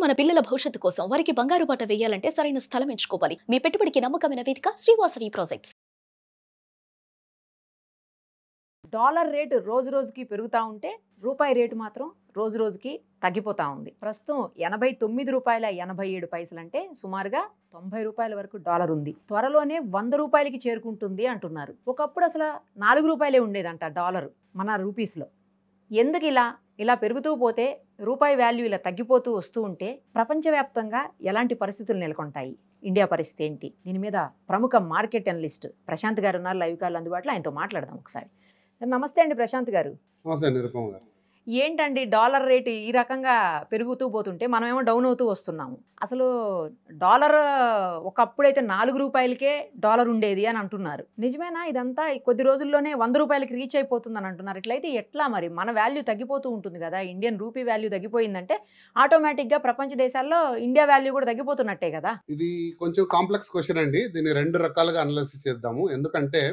మన పిల్లల భవిష్యత్తు కోసం వారికి బంగారు బాట వేయాలంటే సరైన స్థలం ఎంచుకోవాలి. మీ పెట్టుబడికి నమ్మకమైన వేదిక శ్రీవాసవి ప్రాజెక్ట్స్. డాలర్ రేటు రోజు రోజుకి పెరుగుతూ ఉంటే రూపాయి రేటు మాత్రం రోజు రోజుకి తగ్గిపోతూ ఉంది. ప్రస్తుతం ₹89.87 అంటే సుమారుగా ₹90 వరకు డాలర్ ఉంది. త్వరలోనే ₹100కి చేరుకుంటుంది అంటున్నారు. ఒకప్పుడు అసలు ₹4 ఉండేదంట డాలర్ మన రూపీస్లో. ఎందుకు ఇలా పెరుగుతూ పోతే రూపాయి వాల్యూ ఇలా తగ్గిపోతూ వస్తూ ఉంటే ప్రపంచవ్యాప్తంగా ఎలాంటి పరిస్థితులు నెలకొంటాయి? ఇండియా పరిస్థితి ఏంటి? దీని మీద ప్రముఖ మార్కెట్ అనలిస్ట్ ప్రశాంత్ గారు ఉన్నారు లైవ్ కాల్ అందుబాటులో. ఆయనతో మాట్లాడదాం ఒకసారి. నమస్తే అండి ప్రశాంత్ గారు. నిరుపమ గారు. ఏంటండి డాలర్ రేటు ఈ రకంగా పెరుగుతూ పోతుంటే మనమేమో డౌన్ అవుతూ వస్తున్నాము. అసలు డాలర్ ఒకప్పుడైతే ₹4కే డాలర్ ఉండేది అని అంటున్నారు. నిజమేనా ఇదంతా? కొద్ది రోజుల్లోనే ₹100కి రీచ్ అయిపోతుందని అంటున్నారు. ఇట్లయితే ఎట్లా మరి? మన వాల్యూ తగ్గిపోతూ ఉంటుంది కదా. ఇండియన్ రూపీ వాల్యూ తగ్గిపోయిందంటే ఆటోమేటిక్గా ప్రపంచ దేశాల్లో ఇండియా వాల్యూ కూడా తగ్గిపోతున్నట్టే కదా. ఇది కొంచెం కాంప్లెక్స్ క్వశ్చన్ అండి. దీన్ని 2 రకాలుగా అనలైసిస్ చేద్దాము. ఎందుకంటే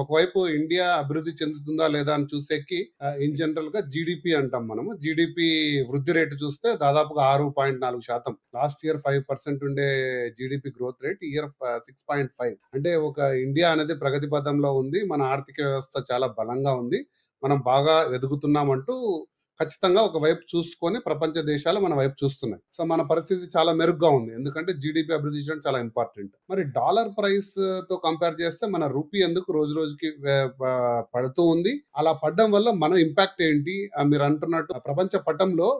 ఒకవైపు ఇండియా అభివృద్ధి చెందుతుందా లేదా అని చూసేకి ఇన్ జనరల్ గా జీడిపి అంటాం మనము. జీడిపి వృద్ధి రేటు చూస్తే దాదాపుగా 6.4%. లాస్ట్ ఇయర్ 5% ఉండే జీడిపి గ్రోత్ రేట్ ఈ ఇయర్ 6.5. అంటే ఒక ఇండియా అనేది ప్రగతి పథంలో ఉంది. మన ఆర్థిక వ్యవస్థ చాలా బలంగా ఉంది. మనం బాగా ఎదుగుతున్నామంటూ ఖచ్చితంగా ఒక వైపు చూసుకొని ప్రపంచ దేశాలు మన వైపు చూస్తున్నాయి. సో మన పరిస్థితి చాలా మెరుగ్గా ఉంది. ఎందుకంటే జీడిపి అభివృద్ధి చేయడం చాలా ఇంపార్టెంట్. మరి డాలర్ ప్రైస్ తో కంపేర్ చేస్తే మన రూపీ ఎందుకు రోజు రోజుకి పడుతూ ఉంది? అలా పడడం వల్ల మన ఇంపాక్ట్ ఏంటి? మీరు అంటున్నట్టు ప్రపంచ పటంలో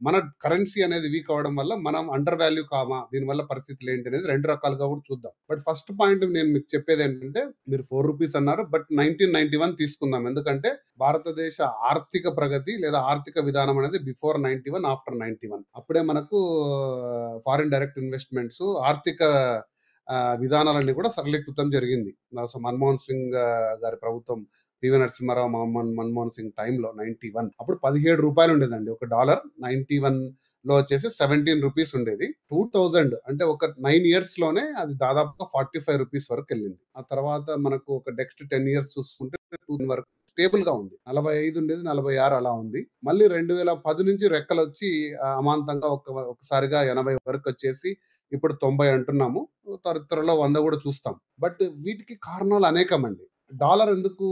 మన కరెన్సీ అనేది వీక్ అవడం వల్ల మనం అండర్ వాల్యూ కామా, దీనివల్ల పరిస్థితులు ఏంటి అనేది 2 రకాలుగా కూడా చూద్దాం. బట్ ఫస్ట్ పాయింట్ నేను మీకు చెప్పేది ఏంటంటే, మీరు ₹4 అన్నారు, బట్ 1991 తీసుకుందాం. ఎందుకంటే భారతదేశ ఆర్థిక ప్రగతి లేదా ఆర్థిక విధానం అనేది బిఫోర్ 91, ఆఫ్టర్ 91. అప్పుడే మనకు ఫారిన్ డైరెక్ట్ ఇన్వెస్ట్మెంట్స్, ఆర్థిక విధానాలన్నీ కూడా సరళీకృతం జరిగింది. మన్మోహన్ సింగ్ గారి ప్రభుత్వం, పివి నరసింహారావు, మన్మోహన్ సింగ్ టైంలో 91 అప్పుడు ₹17 ఉండేదండి ఒక డాలర్. 91 లో వచ్చేసి ₹17 ఉండేది. 2000 అంటే ఒక 9 years లోనే అది దాదాపుగా ₹45 వరకు వెళ్ళింది. ఆ తర్వాత మనకు ఒక నెక్స్ట్ 10 years చూసుకుంటే 2000 వరకు స్టేబుల్ గా ఉంది. 45 ఉండేది, 46 అలా ఉంది. మళ్ళీ 2010 నుంచి రెక్కలు వచ్చి అమాంతంగా ఒకసారిగా 80 వరకు వచ్చేసి ఇప్పుడు 90 అంటున్నాము. త్వరలో 100 కూడా చూస్తాం. బట్ వీటికి కారణాలు అనేకమండి. డాలర్ ఎందుకు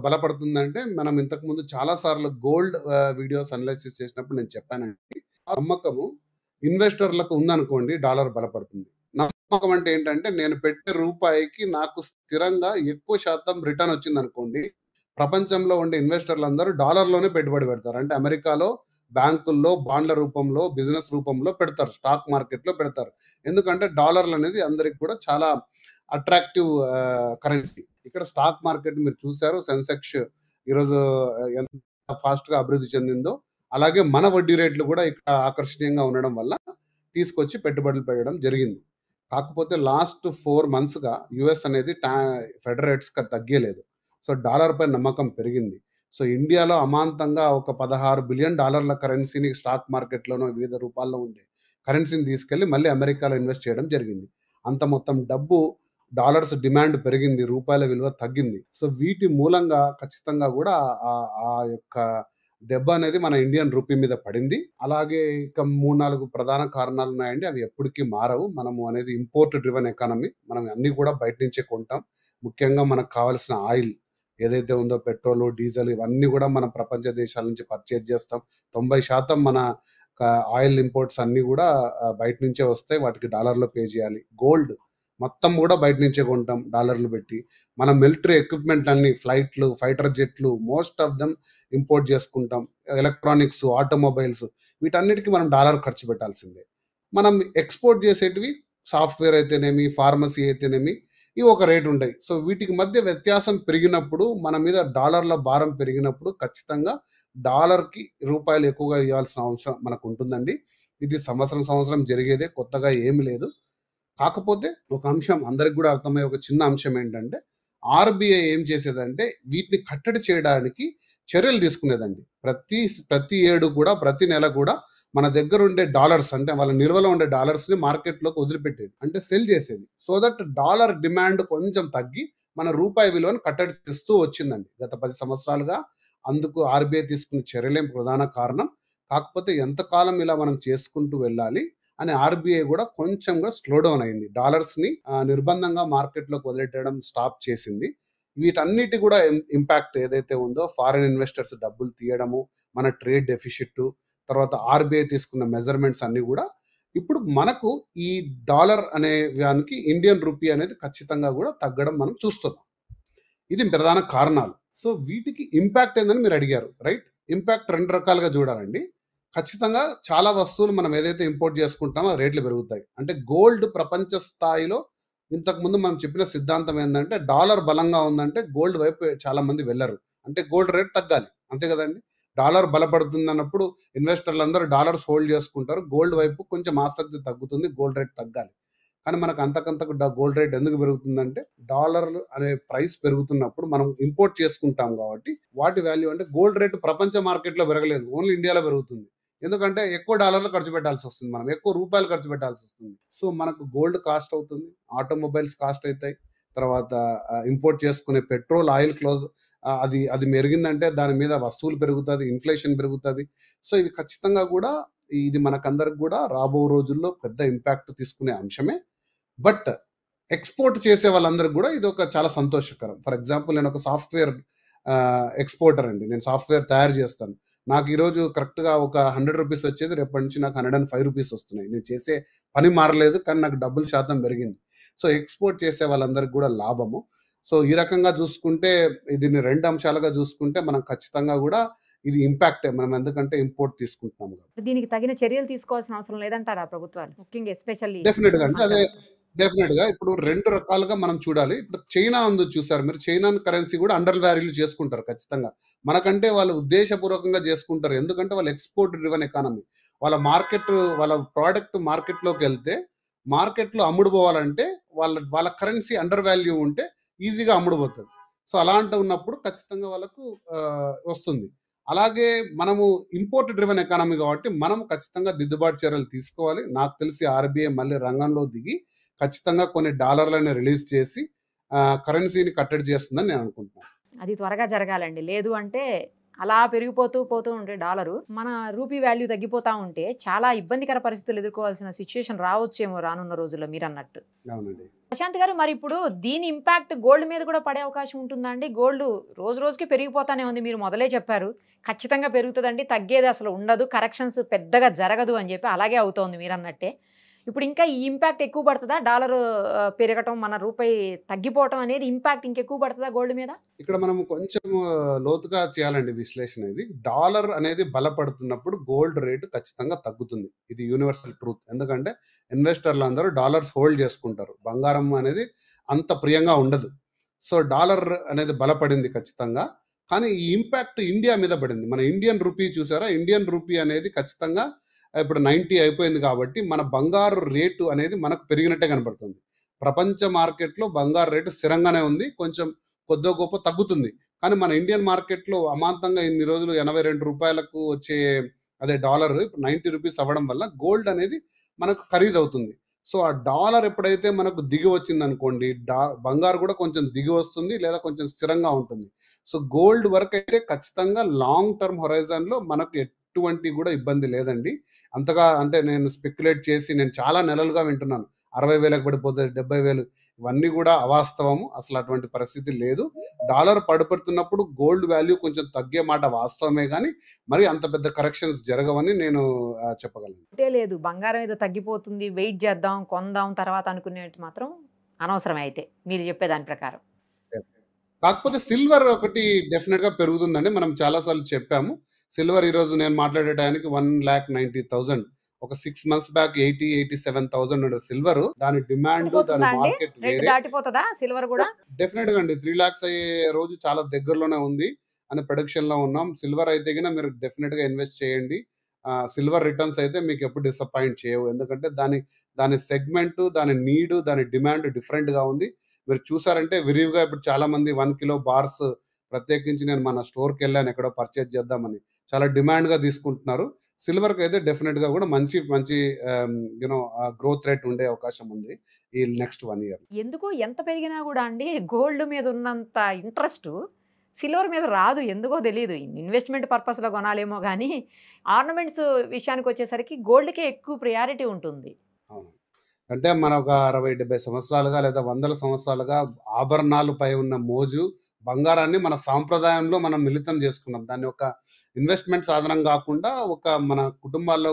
బలపడుతుందంటే, మనం ఇంతకు ముందు చాలా సార్లు గోల్డ్ వీడియోస్ అనలైసిస్ చేసినప్పుడు నేను చెప్పానండి. ఆ నమ్మకము ఇన్వెస్టర్లకు ఉందనుకోండి, డాలర్ బలపడుతుంది. నమ్మకం అంటే ఏంటంటే, నేను పెట్టే రూపాయికి నాకు స్థిరంగా ఎక్కువ శాతం రిటర్న్ వచ్చింది అనుకోండి, ప్రపంచంలో ఉండే ఇన్వెస్టర్లు అందరూ డాలర్లోనే పెట్టుబడి పెడతారు. అంటే అమెరికాలో బ్యాంకుల్లో బాండ్ల రూపంలో, బిజినెస్ రూపంలో పెడతారు, స్టాక్ మార్కెట్లో పెడతారు. ఎందుకంటే డాలర్లు అనేది అందరికి కూడా చాలా అట్రాక్టివ్ కరెన్సీ. ఇక్కడ స్టాక్ మార్కెట్ మీరు చూశారు, సెన్సెక్స్ ఈరోజు ఎంత ఫాస్ట్ గా అభివృద్ధి చెందిందో, అలాగే మన వడ్డీ రేట్లు కూడా ఇక్కడ ఆకర్షణీయంగా ఉండడం వల్ల తీసుకొచ్చి పెట్టుబడులు పెట్టడం జరిగింది. కాకపోతే లాస్ట్ 4 months గా యుఎస్ అనేది ఫెడరల్ రేట్స్ తగ్గలేదు. సో డాలర్ పై నమ్మకం పెరిగింది. సో ఇండియాలో అమాంతంగా ఒక $16 బిలియన్ కరెన్సీని స్టాక్ మార్కెట్లోనో వివిధ రూపాల్లో ఉండే కరెన్సీని తీసుకెళ్లి మళ్ళీ అమెరికాలో ఇన్వెస్ట్ చేయడం జరిగింది. అంత మొత్తం డబ్బు డాలర్స్ డిమాండ్ పెరిగింది, రూపాయల విలువ తగ్గింది. సో వీటి మూలంగా ఖచ్చితంగా కూడా ఆ యొక్క దెబ్బ అనేది మన ఇండియన్ రూపీ మీద పడింది. అలాగే ఇక 3-4 ప్రధాన కారణాలు ఉన్నాయండి. అవి ఎప్పటికీ మారవు. మనము అనేది ఇంపోర్ట్ డ్రివెన్ ఎకానమీ. మనం అన్ని కూడా బయట నుంచే కొంటాం. ముఖ్యంగా మనకు కావాల్సిన ఆయిల్ ఏదైతే ఉందో, పెట్రోల్, డీజిల్, ఇవన్నీ కూడా మనం ప్రపంచ దేశాల నుంచి పర్చేజ్ చేస్తాం. 90% మన ఆయిల్ ఇంపోర్ట్స్ అన్ని కూడా బయట నుంచే వస్తాయి. వాటికి డాలర్లో పే చేయాలి. గోల్డ్ మొత్తం కూడా బయట నుంచే కొంటాం డాలర్లు పెట్టి. మన మిలిటరీ ఎక్విప్మెంట్ అన్ని, ఫ్లైట్లు, ఫైటర్ జెట్లు, మోస్ట్ ఆఫ్ దెమ్ ఇంపోర్ట్ చేసుకుంటాం. ఎలక్ట్రానిక్స్, ఆటోమొబైల్స్, వీటన్నిటికీ మనం డాలర్ ఖర్చు పెట్టాల్సిందే. మనం ఎక్స్పోర్ట్ చేసేటివి సాఫ్ట్వేర్ అయితేనేమి, ఫార్మసీ అయితేనేమి, ఇవి ఒక రేటు ఉంటాయి. సో వీటికి మధ్య వ్యత్యాసం పెరిగినప్పుడు, మన మీద డాలర్ల భారం పెరిగినప్పుడు ఖచ్చితంగా డాలర్కి రూపాయలు ఎక్కువగా ఇవ్వాల్సిన అవసరం మనకు ఉంటుందండి. ఇది సంవత్సరం జరిగేదే, కొత్తగా ఏమి లేదు. కాకపోతే ఒక అంశం అందరికి కూడా అర్థమయ్యే ఒక చిన్న అంశం ఏంటంటే, ఆర్బీఐ ఏం చేసేదంటే వీటిని కట్టడి చేయడానికి చర్యలు తీసుకునేదండి. ప్రతి ఏడు కూడా, ప్రతి నెల కూడా మన దగ్గర ఉండే డాలర్స్, అంటే వాళ్ళ నిల్వలో ఉండే డాలర్స్ని మార్కెట్లోకి వదిలిపెట్టేది, అంటే సెల్ చేసేది. సో దట్ డాలర్ డిమాండ్ కొంచెం తగ్గి మన రూపాయి విలువను కట్టడి చేస్తూ వచ్చిందండి గత 10 సంవత్సరాలుగా. అందుకు ఆర్బీఐ తీసుకున్న చర్యలే ప్రధాన కారణం. కాకపోతే ఎంతకాలం ఇలా మనం చేసుకుంటూ వెళ్ళాలి అని ఆర్బీఐ కూడా కొంచెం కూడా స్లో డౌన్ అయింది. డాలర్స్‌ని నిర్బంధంగా మార్కెట్‌లోకి వదిలేయడం స్టాప్ చేసింది. వీటన్నిటి కూడా ఇంపాక్ట్ ఏదైతే ఉందో ఫారిన్ ఇన్వెస్టర్స్ డబ్బులు తీయడము, మన ట్రేడ్ డెఫిసిట్, తర్వాత ఆర్బీఐ తీసుకున్న మెజర్‌మెంట్స్ అన్నీ కూడా ఇప్పుడు మనకు ఈ డాలర్ అనే దానికి ఇండియన్ రూపీ అనేది ఖచ్చితంగా కూడా తగ్గడం మనం చూస్తున్నాం. ఇది ప్రధాన కారణాలు. సో వీటికి ఇంపాక్ట్ ఏందని మీరు అడిగారు. రైట్? ఇంపాక్ట్ 2 రకాలుగా చూడాలండి. ఖచ్చితంగా చాలా వస్తువులు మనం ఏదైతే ఇంపోర్ట్ చేసుకుంటామో ఆ రేట్లు పెరుగుతాయి. అంటే గోల్డ్ ప్రపంచ స్థాయిలో ఇంతకుముందు మనం చెప్పిన సిద్ధాంతం ఏందంటే డాలర్ బలంగా ఉందంటే గోల్డ్ వైపు చాలా మంది వెళ్లరు. అంటే గోల్డ్ రేట్ తగ్గాలి. అంతే కదండీ! డాలర్ బలపడుతుందన్నప్పుడు ఇన్వెస్టర్లందరూ డాలర్స్ హోల్డ్ చేసుకుంటారు. గోల్డ్ వైపు కొంచెం ఆసక్తి తగ్గుతుంది. గోల్డ్ రేట్ తగ్గాలి. కానీ మనకు అంతకంతకు గోల్డ్ రేట్ ఎందుకు పెరుగుతుందంటే డాలర్లు అనే ప్రైస్ పెరుగుతున్నప్పుడు మనం ఇంపోర్ట్ చేసుకుంటాం కాబట్టి వాటి వాల్యూ అంటే గోల్డ్ రేట్ ప్రపంచ మార్కెట్‌లో పెరగలేదు. ఓన్లీ ఇండియాలో పెరుగుతుంది. ఎందుకంటే ఎక్కువ డాలర్లు ఖర్చు పెట్టాల్సొస్తుంది మనం. ఎక్కువ రూపాయలు ఖర్చు పెట్టాల్సొస్తుంది. సో మనకు గోల్డ్ కాస్ట్ అవుతుంది. ఆటోమొబైల్స్ కాస్ట్ అయితాయి. తర్వాత ఇంపోర్ట్ చేసుకునే పెట్రోల్, ఆయిల్ అది మెరిగిందంటే దాని మీద వస్తువులు పెరుగుతది. ఇన్‌ఫ్లేషన్ పెరుగుతది. సో ఇవి ఖచ్చితంగా కూడా ఇది మనకందరికి కూడా రాబో రోజుల్లో పెద్ద ఇంపాక్ట్ తీసుకునే అంశమే. బట్ ఎక్స్‌పోర్ట్ చేసే వాళ్ళందరికి కూడా ఇదొక చాలా సంతోషకరం. ఫర్ ఎగ్జాంపుల్ నేనొక సాఫ్ట్‌వేర్ ఎక్స్‌పోర్టర్ అండి. నేను సాఫ్ట్‌వేర్ తయారు చేస్తాను. నాకు ఈరోజు కరెక్ట్‌గా ఒక రూ. 100 వచ్చేది. రేపటి నుంచి నాకు రూ. 105 వస్తున్నాయి. నేను చేసే పని మారలేదు. కానీ నాకు డబ్బుల శాతం పెరిగింది. సో ఎక్స్‌పోర్ట్ చేసే వాళ్ళందరికి కూడా లాభము. సో ఈ రకంగా చూసుకుంటే దీన్ని 2 అంశాలుగా చూసుకుంటే మనం ఖచ్చితంగా కూడా ఇది ఇంపాక్టే. మనం ఎందుకంటే ఇంపోర్ట్ తీసుకుంటున్నాం కాబట్టి. దీనికి తగిన చర్యలు తీసుకోవాల్సిన అవసరం లేదంటారా ప్రభుత్వాలు? ముఖ్యంగా ఎస్పెషల్లీ డెఫినిట్‌గా అంటే అదే పంటలు. డెఫినిట్‌గా ఇప్పుడు 2 రకాలుగా మనం చూడాలి. ఇప్పుడు చైనా ఉంది చూసారు మీరు. చైనాన్ కరెన్సీ కూడా అండర్ వాల్యూ చేసుకుంటారు ఖచ్చితంగా. మనకంటే వాళ్ళు ఉద్దేశపూర్వకంగా చేసుకుంటారు. ఎందుకంటే వాళ్ళు ఎక్స్‌పోర్ట్ డ్రివెన్ ఎకానమీ. వాళ్ళ ప్రొడక్ట్ మార్కెట్‌లోకెళ్తే మార్కెట్‌లో అమ్ముడుపోవాలంటే వాళ్ళ కరెన్సీ అండర్ వాల్యూ ఉంటే ఈజీగా అమ్ముడుపోతది. సో అలాంటి ఉన్నప్పుడు ఖచ్చితంగా వాళ్ళకు వస్తుంది. అలాగే మనము ఇంపోర్ట్ డ్రివెన్ ఎకానమీ కాబట్టి మనం ఖచ్చితంగా దిద్దుబాటు చర్యలు తీసుకోవాలి. నాకు తెలిసి ఆర్‌బీఐ మళ్ళీ రంగంలో దిగి ఖచ్చితంగా కొన్ని డాలర్‌లని రిలీజ్ చేసి కరెన్సీని కట్టడి చేస్తుందని నేను అనుకుంటున్నాను. అది త్వరగా జరగాలండి. లేదు అంటే అలా పోతూ ఉంటే డాలరు మన రూపీ వాల్యూ తగ్గిపోతా ఉంటే చాలా ఇబ్బందికర పరిస్థితులు ఎదుర్కోవాల్సిన సిచ్యుయేషన్ రావచ్చేమో రానున్న రోజుల్లో మీరన్నట్టు. అవునండి. ప్రశాంత్ గారు, మరి ఇప్పుడు దీని ఇంపాక్ట్ గోల్డ్ మీద కూడా పడే అవకాశం ఉంటుందా అండి? గోల్డ్ రోజు రోజుకి పెరిగిపోతానే ఉంది. మీరు మొదలే చెప్పారు. ఖచ్చితంగా పెరుగుతదండి. తగ్గేది అసలు ఉండదు. కరెక్షన్స్ పెద్దగా జరగదు అని చెప్పి అలాగే అవుతోంది మీరన్నట్టే. ఇప్పుడు ఇంకా ఈ ఇంపాక్ట్ ఎక్కువ పడతదా? డాలరు పెరగటం, మన రూపాయి తగ్గిపోవటం అనేది ఇంపాక్ట్ ఇంకెక్కువ పడతదా గోల్డ్ మీద? ఇక్కడ మనం కొంచెం లోతుగా చేయాలండి విశ్లేషణ ఇది. డాలర్ అనేది బలపడుతున్నప్పుడు గోల్డ్ రేట్ ఖచ్చితంగా తగ్గుతుంది. ఇది యూనివర్సల్ ట్రూత్. ఎందుకంటే ఇన్వెస్టర్లందరూ డాలర్స్ హోల్డ్ చేసుకుంటారు. బంగారం అనేది అంత ప్రియంగా ఉండదు. సో డాలర్ అనేది బలపడింది ఖచ్చితంగా. కానీ ఈ ఇంపాక్ట్ ఇండియా మీద పడింది. మన ఇండియన్ రూపీ చూసారా? ఇండియన్ రూపీ అనేది ఖచ్చితంగా ఇప్పుడు 90 అయిపోయింది కాబట్టి మన బంగారు రేటు అనేది మనకు పెరిగినట్టే కనపడుతుంది. ప్రపంచ మార్కెట్‌లో బంగారు రేటు స్థిరంగానే ఉంది. కొంచెం కొద్దో గొప్పో తగ్గుతుంది. కానీ మన ఇండియన్ మార్కెట్‌లో అమాంతంగా ఇన్ని రోజులు రూ. 82కు వచ్చే అదే డాలర్ ఇప్పుడు రూ. 90 అవ్వడం వల్ల గోల్డ్ అనేది మనకు ఖరీదవుతుంది. సో, ఆ డాలర్ ఎప్పుడైతే మనకు దిగి వచ్చిందనుకోండి, బంగారు కూడా కొంచెం దిగి వస్తుంది లేదా కొంచెం స్థిరంగా ఉంటుంది. సో, గోల్డ్ వరకైతే ఖచ్చితంగా లాంగ్ టర్మ్ హొరైజన్‌లో మనకు ఎటువంటి కూడా ఇబ్బంది లేదండి. అంతగా అంటే నేను స్పెక్యులేట్ చేసి నేను చాలా నెలలుగా వింటున్నాను. 60,000కి పడిపోతది, 70,000 ఇవన్నీ కూడా అవాస్తవము. అసలు అటువంటి పరిస్థితి లేదు. డాలర్ పడిపోతున్నప్పుడు గోల్డ్ వాల్యూ కొంచెం తగ్గే మాట వాస్తవమే గానీ, మరి అంత పెద్ద కరెక్షన్స్ జరగవని నేను చెప్పగలను. అంటే లేదు, బంగారం ఏదో తగ్గిపోతుంది, వెయిట్ చేద్దాం, కొందాం తర్వాత అనుకునేటి మాత్రం అనవసరమే అయితే మీరు చెప్పే దాని ప్రకారం. కాకపోతే సిల్వర్ ఒకటి డెఫినిట్‌గా పెరుగుతుందండి. మనం చాలా సార్లు చెప్పాము. సిల్వర్ ఈరోజు నేను మాట్లాడే టయానికి 1,90,000 ఒక 6 మంత్స్ బ్యాక్ 87,000 ఉండే సిల్వరు. దాని డిమాండ్, దాని దాటిపోతుందా అండి? మార్కెట్ రేట్ వేరే. దాటిపోతదా సిల్వర్ కూడా? డెఫినిట్‌గా అండి. 3,00,000 అయ్యే రోజు చాలా దగ్గరలోనే ఉంది అని ప్రొడిక్షన్‌లో ఉన్నాం. సిల్వర్ అయితే గిన మీరు డెఫినిట్‌గా ఇన్వెస్ట్ చేయండి. సిల్వర్ రిటర్న్స్ అయితే మీకెప్పుడు డిసప్పాయింట్ చేయవు. ఎందుకంటే దాని సెగ్మెంటు, దాని నీడు, దాని డిమాండ్ డిఫరెంట్‌గా ఉంది. మీరు చూసారంటే విరివిగా ఇప్పుడు చాలామంది 1 కిలో బార్స్ ప్రత్యేకించి నేను మన స్టోర్‌కెళ్ళాను ఎక్కడో పర్చేజ్ చేద్దామని. చాలా డిమాండ్‌గా తీసుకుంటున్నారు. సిల్వర్‌కైతే డెఫినిట్‌గా కూడా మంచి మంచి గ్రోత్ రేట్ ఉండే అవకాశం ఉంది ఈ నెక్స్ట్ 1 ఇయర్. ఎందుకు ఎంత పెరిగినా కూడా అండి గోల్డ్ మీద ఉన్నంత ఇంట్రెస్ట్ సిల్వర్ మీద రాదు, ఎందుకో తెలియదు. ఇన్వెస్ట్మెంట్ పర్పస్లో కొనాలేమో కానీ ఆర్నమెంట్స్ విషయానికి వచ్చేసరికి గోల్డ్కే ఎక్కువ ప్రియారిటీ ఉంటుంది. అవును. అంటే మన ఒక 60-70 సంవత్సరాలుగా లేదా వందల సంవత్సరాలుగా ఆభరణాలపై ఉన్న మోజు, బంగారాన్ని మన సాంప్రదాయంలో మనం మిళితం చేసుకున్నాం. దాన్ని ఒక ఇన్వెస్ట్‌మెంట్ సాధనం గాకుండా ఒక మన కుటుంబాల్లో